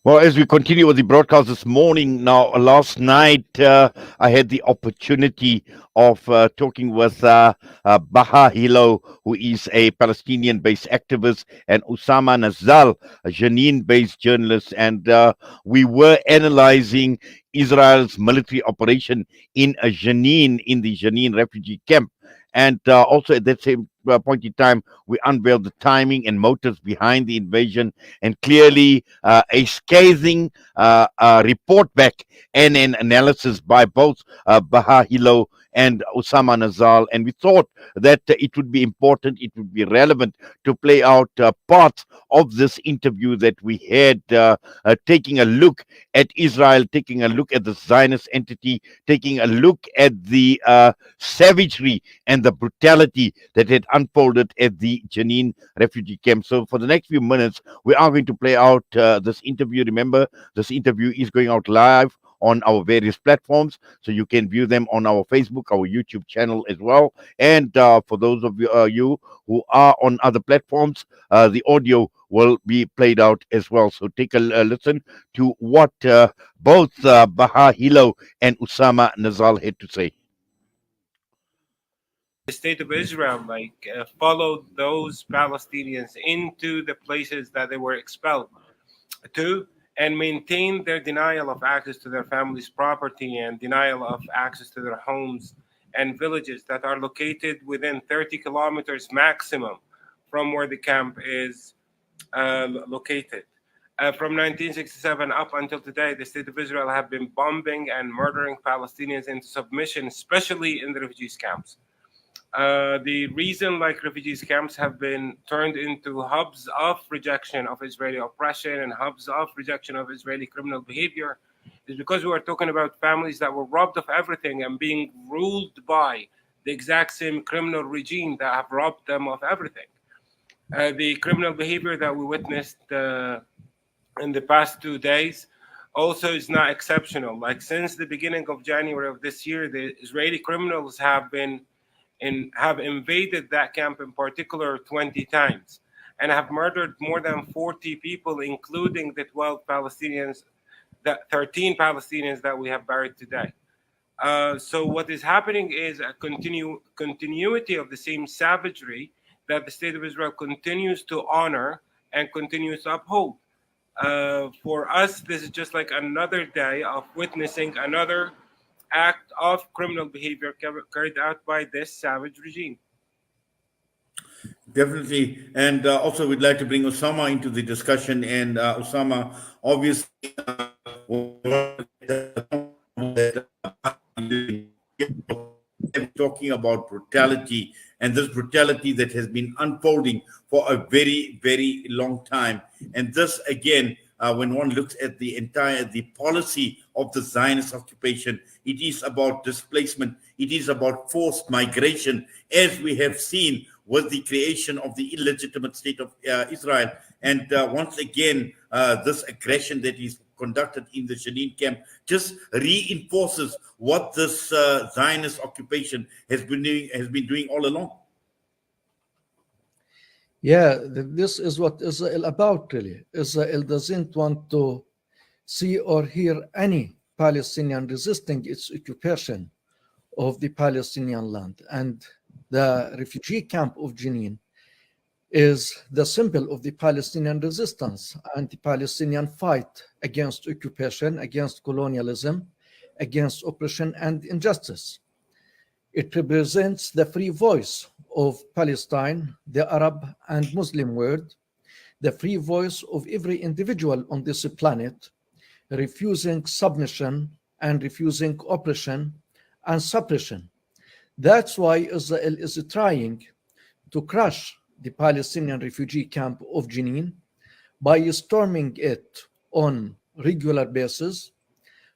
Well, as we continue with the broadcast this morning, now last night I had the opportunity of talking with Baha Hilo, who is a Palestinian-based activist, and Usama Nazal, a Jenin-based journalist, and we were analyzing Israel's military operation in Jenin, in the Jenin refugee camp. And also at that same point in time, we unveiled the timing and motives behind the invasion, and clearly a scathing report back and an analysis by both Baha Hilo and Osama Nazal. And we thought that it would be important, it would be relevant to play out parts of this interview that we had, taking a look at Israel, taking a look at the Zionist entity, taking a look at the savagery and the brutality that had unfolded at the Jenin refugee camp. So for the next few minutes, we are going to play out this interview. Remember, this interview is going out live on our various platforms, so you can view them on our Facebook, our YouTube channel as well. And for those of you who are on other platforms, the audio will be played out as well. So take a listen to what both Baha Hilo and Usama Nazal had to say. The state of Israel followed those Palestinians into the places that they were expelled to, and maintained their denial of access to their families' property and denial of access to their homes and villages that are located within 30 kilometers maximum from where the camp is located. From 1967 up until today, the state of Israel have been bombing and murdering Palestinians into submission, especially in the refugees camps. The reason refugees camps have been turned into hubs of rejection of Israeli oppression and hubs of rejection of Israeli criminal behavior is because we are talking about families that were robbed of everything and being ruled by the exact same criminal regime that have robbed them of everything. The criminal behavior that we witnessed in the past 2 days also is not exceptional. Since the beginning of January of this year, the Israeli criminals have invaded that camp in particular 20 times and have murdered more than 40 people, including the 13 Palestinians that we have buried today. So what is happening is a continuity of the same savagery that the state of Israel continues to honor and continues to uphold. For us, this is just another day of witnessing another act of criminal behavior carried out by this savage regime. Definitely. And also, we'd like to bring Osama into the discussion. And Osama, obviously, talking about brutality, and this brutality that has been unfolding for a very, very long time. And this, again, when one looks at the policy of the Zionist occupation, it is about displacement. It is about forced migration, as we have seen with the creation of the illegitimate state of Israel. And once again, this aggression that is conducted in the Jenin camp just reinforces what this Zionist occupation has been doing all along. Yeah, this is what Israel about, really. Israel doesn't want to see or hear any Palestinian resisting its occupation of the Palestinian land. And the refugee camp of Jenin is the symbol of the Palestinian resistance and the Palestinian fight against occupation, against colonialism, against oppression and injustice. It represents the free voice of Palestine, the Arab and Muslim world, the free voice of every individual on this planet, refusing submission and refusing oppression and suppression. That's why Israel is trying to crush the Palestinian refugee camp of Jenin by storming it on regular basis,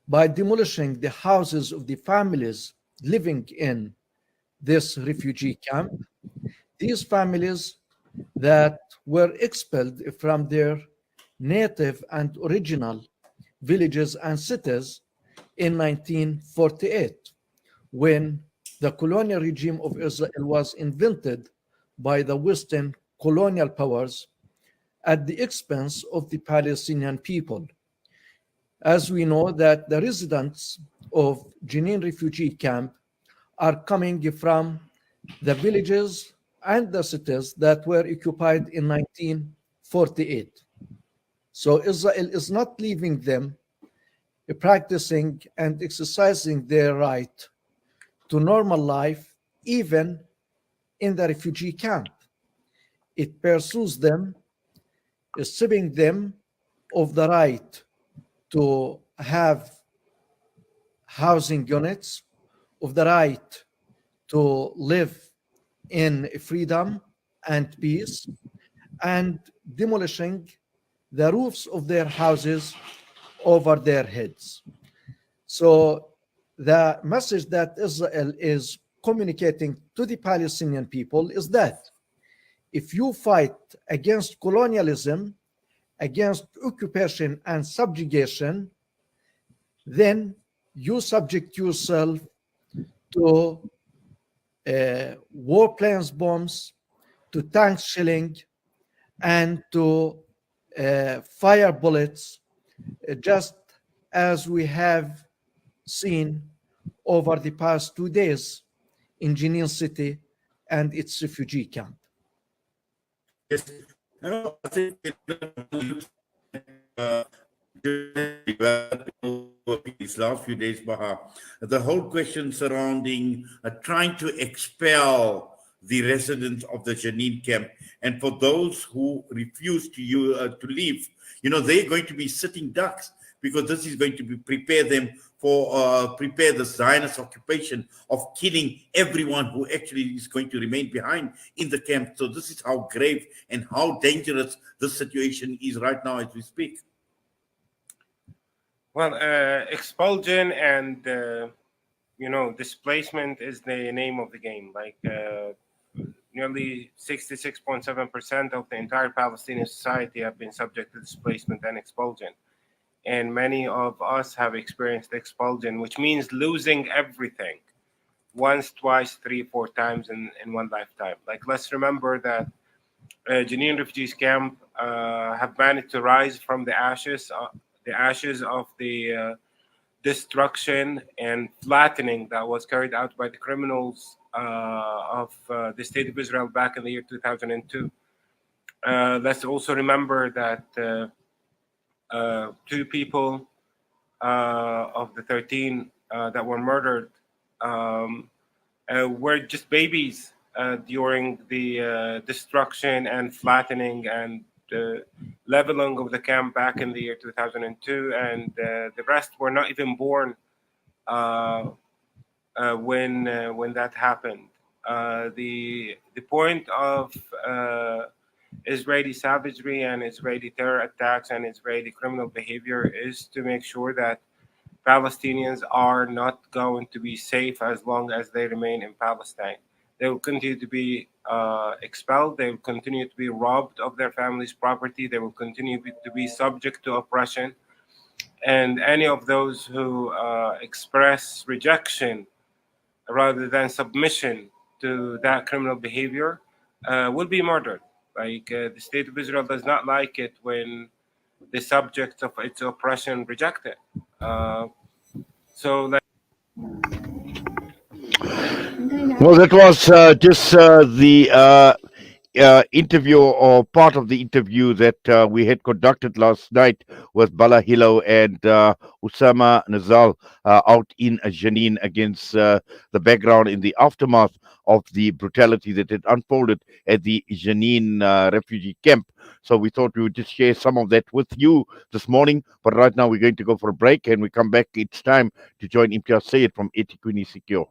by demolishing the houses of the families living in this refugee camp, these families that were expelled from their native and original villages and cities in 1948, when the colonial regime of Israel was invented by the Western colonial powers at the expense of the Palestinian people. As we know that the residents of Jenin refugee camp are coming from the villages and the cities that were occupied in 1948. So Israel is not leaving them practicing and exercising their right to normal life, even in the refugee camp. It pursues them, stripping them of the right to have housing units, of the right to live in freedom and peace, and demolishing the roofs of their houses over their heads. So the message that Israel is communicating to the Palestinian people is that if you fight against colonialism, against occupation and subjugation, then you subject yourself to warplanes bombs, to tank shelling, and to fire bullets, just as we have seen over the past 2 days in Jenin city and its refugee camp. Yes. No, I think uh, these last few days, Baha, the whole question surrounding trying to expel the residents of the Jenin camp, and for those who refuse to leave, they're going to be sitting ducks because this is going to be prepare them for prepare the Zionist occupation of killing everyone who actually is going to remain behind in the camp. So this is how grave and how dangerous this situation is right now as we speak. Well, expulsion and displacement is the name of the game. Like nearly 66.7% of the entire Palestinian society have been subject to displacement and expulsion. And many of us have experienced expulsion, which means losing everything once, twice, three, four times in one lifetime. Like, let's remember that Jenin refugees camp have managed to rise from the ashes of the destruction and flattening that was carried out by the criminals of the state of Israel back in the year 2002. Let's also remember that two people of the 13 that were murdered were just babies during the destruction and flattening and leveling of the camp back in the year 2002, and the rest were not even born when that happened. The point of Israeli savagery and Israeli terror attacks and Israeli criminal behavior is to make sure that Palestinians are not going to be safe as long as they remain in Palestine. They will continue to be expelled. They will continue to be robbed of their family's property. They will continue to be subject to oppression. And any of those who express rejection rather than submission to that criminal behavior will be murdered. Like the state of Israel does not like it when the subjects of its oppression reject it. So, like, Well, that was just the interview or part of the interview that we had conducted last night with Bala Hilo and Usama Nazal out in Jenin against the background in the aftermath of the brutality that had unfolded at the Jenin refugee camp. So we thought we would just share some of that with you this morning. But right now we're going to go for a break and we come back. It's time to join Imtiaz Sayed from Etiquini Secure.